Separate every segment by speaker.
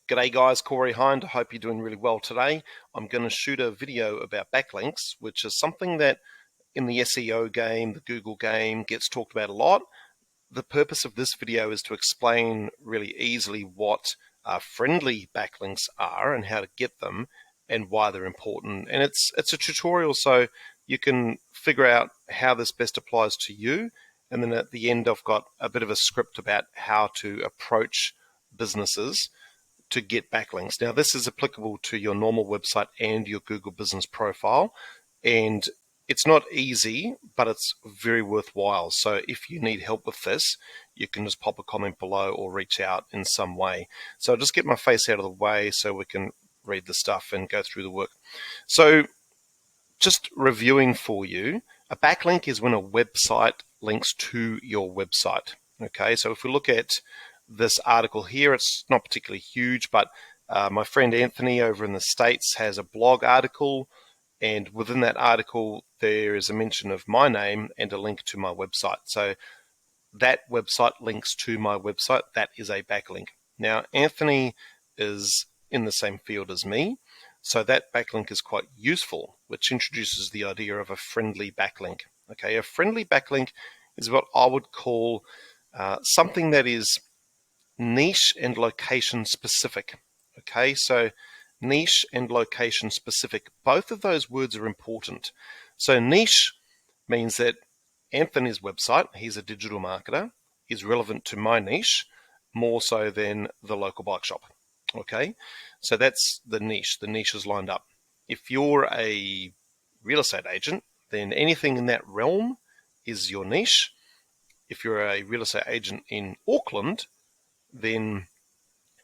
Speaker 1: G'day guys, Corey Hind. I hope you're doing really well today. I'm going to shoot a video about backlinks, which is something that in the SEO game, the Google game, gets talked about a lot. The purpose of this video is to explain really easily what friendly backlinks are and how to get them and why they're important. And it's a tutorial so you can figure out how this best applies to you. And then at the end, I've got a bit of a script about how to approach businesses to get backlinks. Now, this is applicable to your normal website and your Google business profile, and it's not easy, but it's very worthwhile. So if you need help with this, you can just pop a comment below or reach out in some way. So I'll just get my face out of the way so we can read the stuff and go through the work. So just reviewing for you, a backlink is when a website links to your website. Okay, so if we look at this article here, it's not particularly huge, but my friend Anthony over in the States has a blog article, and within that article there is a mention of my name and a link to my website. So that website links to my website. That is a backlink. Now, Anthony is in the same field as me, so that backlink is quite useful, which introduces the idea of a friendly backlink. Okay, a friendly backlink is what I would call something that is niche and location specific. Okay, so niche and location specific, both of those words are important. So niche means that Anthony's website, he's a digital marketer, is relevant to my niche more so than the local bike shop. Okay, so that's the niche. The niche is lined up. If you're a real estate agent, then anything in that realm is your niche. If you're a real estate agent in Auckland, then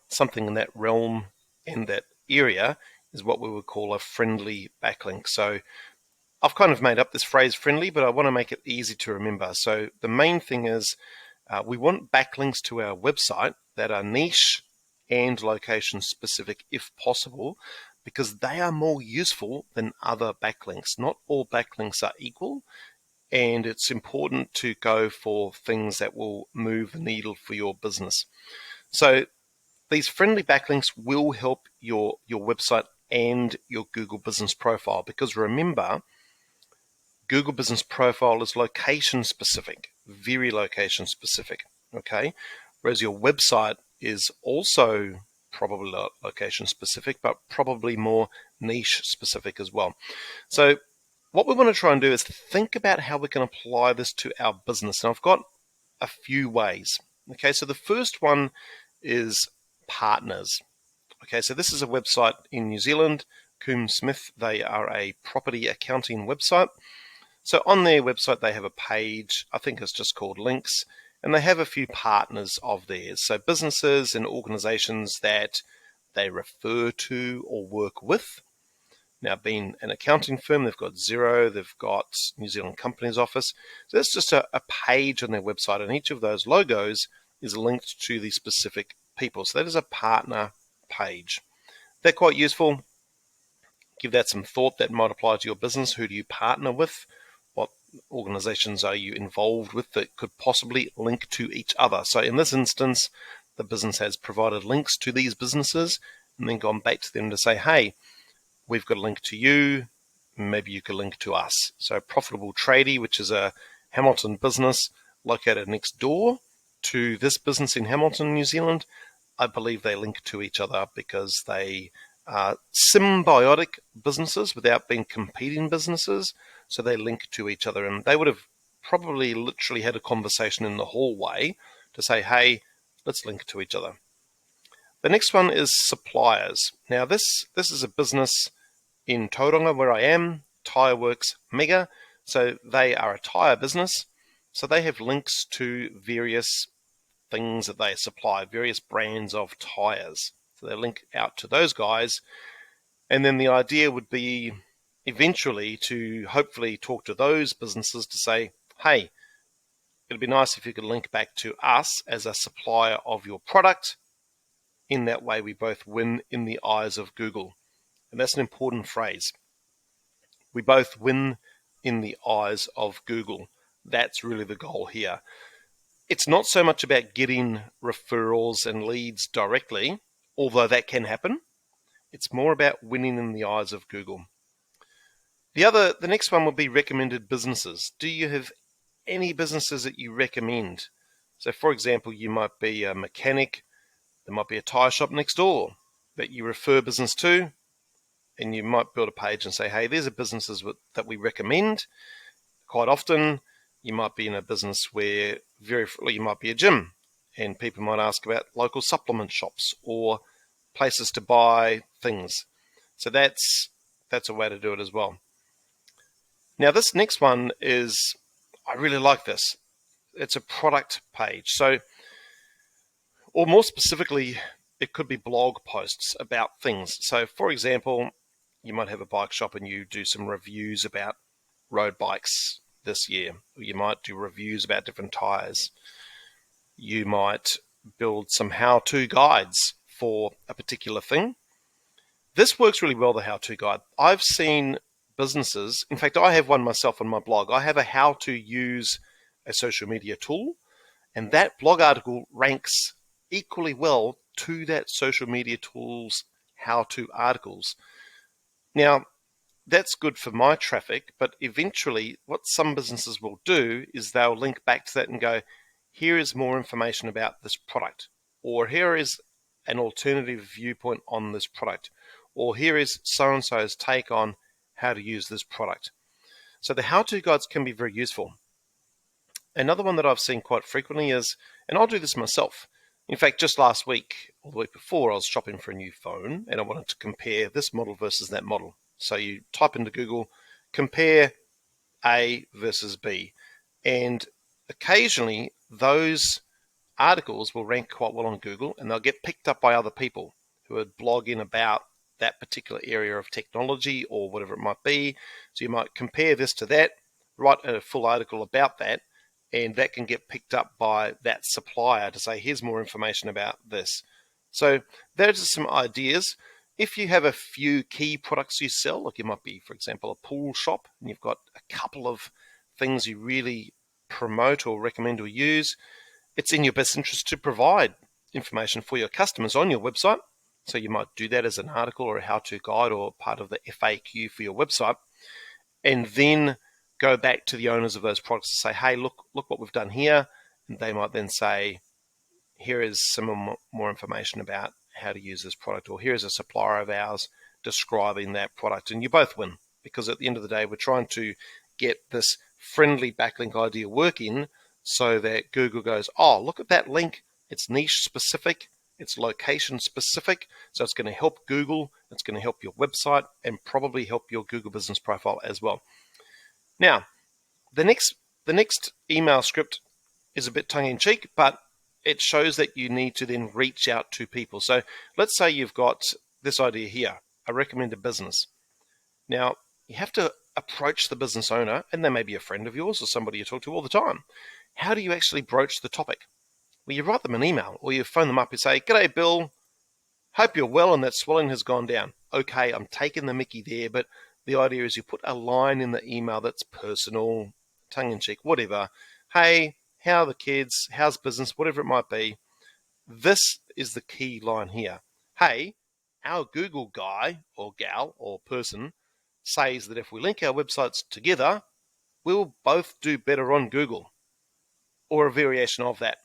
Speaker 1: something in that realm and that area is what we would call a friendly backlink. So I've kind of made up this phrase friendly, but I want to make it easy to remember. So the main thing is we want backlinks to our website that are niche and location specific if possible, because they are more useful than other backlinks. Not all backlinks are equal, and it's important to go for things that will move the needle for your business. So these friendly backlinks will help your website and your Google business profile, because remember, Google business profile is location specific, very location specific, okay? Whereas your website is also probably location specific, but probably more niche specific as well. So what we want to try and do is think about how we can apply this to our business. And I've got a few ways. Okay, so the first one is partners. Okay, so this is a website in New Zealand, Coombe Smith. They are a property accounting website. So on their website, they have a page, I think it's just called links, and they have a few partners of theirs. So businesses and organizations that they refer to or work with. Now, being an accounting firm, they've got Xero, they've got New Zealand Companies Office. So that's just a page on their website, and each of those logos is linked to the specific people. So that is a partner page. They're quite useful. Give that some thought. That might apply to your business. Who do you partner with? What organizations are you involved with that could possibly link to each other? So in this instance, the business has provided links to these businesses and then gone back to them to say, hey, we've got a link to you, maybe you could link to us. So Profitable Tradie, which is a Hamilton business located next door to this business in Hamilton, New Zealand, I believe they link to each other because they are symbiotic businesses without being competing businesses. So they link to each other, and they would have probably literally had a conversation in the hallway to say, hey, let's link to each other. The next one is suppliers. Now this is a business in Tauranga where I am, Tyreworks Mega. So they are a tyre business. So they have links to various things that they supply, various brands of tyres. So they link out to those guys. And then the idea would be eventually to hopefully talk to those businesses to say, hey, it'd be nice if you could link back to us as a supplier of your product. In that way, we both win in the eyes of Google. And that's an important phrase. We both win in the eyes of Google. That's really the goal here. It's not so much about getting referrals and leads directly, although that can happen. It's more about winning in the eyes of Google. The next one would be recommended businesses. Do you have any businesses that you recommend? So for example, you might be a mechanic, there might be a tire shop next door that you refer business to, and you might build a page and say, hey, there's a businesses that we recommend. Quite often, you might be in a business where you might be a gym, and people might ask about local supplement shops or places to buy things. So that's a way to do it as well. Now this next one is, I really like this. It's a product page. So, or more specifically, it could be blog posts about things. So for example, you might have a bike shop and you do some reviews about road bikes this year. Or you might do reviews about different tires. You might build some how-to guides for a particular thing. This works really well, the how-to guide. I've seen businesses, in fact, I have one myself on my blog. I have a how to use a social media tool, and that blog article ranks equally well to that social media tool's how-to articles. Now, that's good for my traffic, but eventually what some businesses will do is they'll link back to that and go, here is more information about this product, or here is an alternative viewpoint on this product, or here is so-and-so's take on how to use this product. So the how-to guides can be very useful. Another one that I've seen quite frequently is, and I'll do this myself. In fact, just last week or the week before, I was shopping for a new phone and I wanted to compare this model versus that model. So you type into Google, compare A versus B. And occasionally those articles will rank quite well on Google and they'll get picked up by other people who are blogging about that particular area of technology or whatever it might be. So you might compare this to that, write a full article about that, and that can get picked up by that supplier to say, here's more information about this. So those are some ideas. If you have a few key products you sell, like you might be, for example, a pool shop, and you've got a couple of things you really promote or recommend or use, it's in your best interest to provide information for your customers on your website. So you might do that as an article or a how-to guide or part of the FAQ for your website, and then go back to the owners of those products to say, hey, look what we've done here. And they might then say, here is some more information about how to use this product, or here's a supplier of ours describing that product. And you both win, because at the end of the day, we're trying to get this friendly backlink idea working so that Google goes, oh, look at that link. It's niche specific. It's location specific. So it's going to help Google. It's going to help your website and probably help your Google business profile as well. Now, the next email script is a bit tongue-in-cheek, but it shows that you need to then reach out to people. So let's say you've got this idea here, I recommend a business. Now, you have to approach the business owner, and they may be a friend of yours or somebody you talk to all the time. How do you actually broach the topic? Well, you write them an email, or you phone them up and say, g'day, Bill. Hope you're well and that swelling has gone down. Okay, I'm taking the mickey there, but the idea is you put a line in the email that's personal, tongue-in-cheek, whatever. Hey, how are the kids? How's business? Whatever it might be. This is the key line here. Hey, our Google guy or gal or person says that if we link our websites together, we'll both do better on Google, or a variation of that.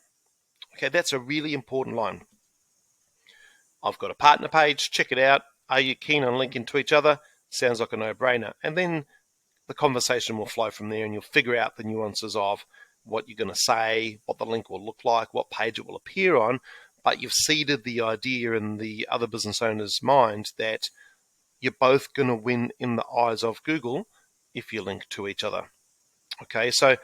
Speaker 1: Okay, that's a really important line. I've got a partner page, check it out. Are you keen on linking to each other? Sounds like a no-brainer. And then the conversation will flow from there and you'll figure out the nuances of what you're going to say, what the link will look like, what page it will appear on, but you've seeded the idea in the other business owner's mind that you're both going to win in the eyes of Google if you link to each other. Okay, so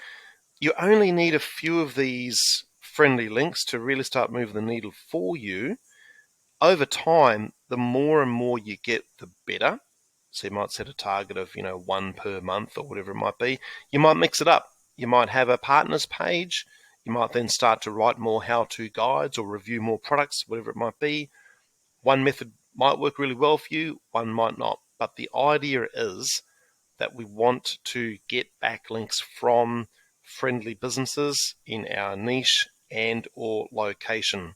Speaker 1: you only need a few of these friendly links to really start moving the needle for you. Over time, the more and more you get, the better. So you might set a target of, one per month or whatever it might be. You might mix it up. You might have a partners page. You might then start to write more how-to guides or review more products, whatever it might be. One method might work really well for you, one might not. But the idea is that we want to get backlinks from friendly businesses in our niche and or location.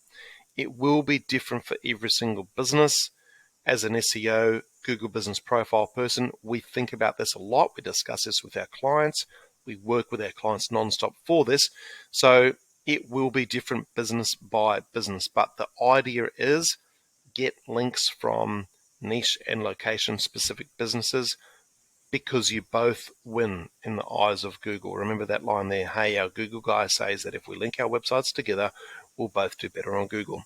Speaker 1: It will be different for every single business. As an SEO, Google Business Profile person, we think about this a lot. We discuss this with our clients. We work with our clients nonstop for this. So it will be different business by business. But the idea is get links from niche and location specific businesses because you both win in the eyes of Google. Remember that line there, hey, our Google guy says that if we link our websites together, we'll both do better on Google.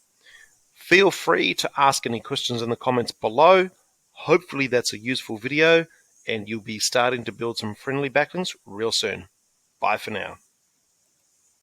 Speaker 1: Feel free to ask any questions in the comments below. Hopefully that's a useful video and you'll be starting to build some friendly backlinks real soon. Bye for now.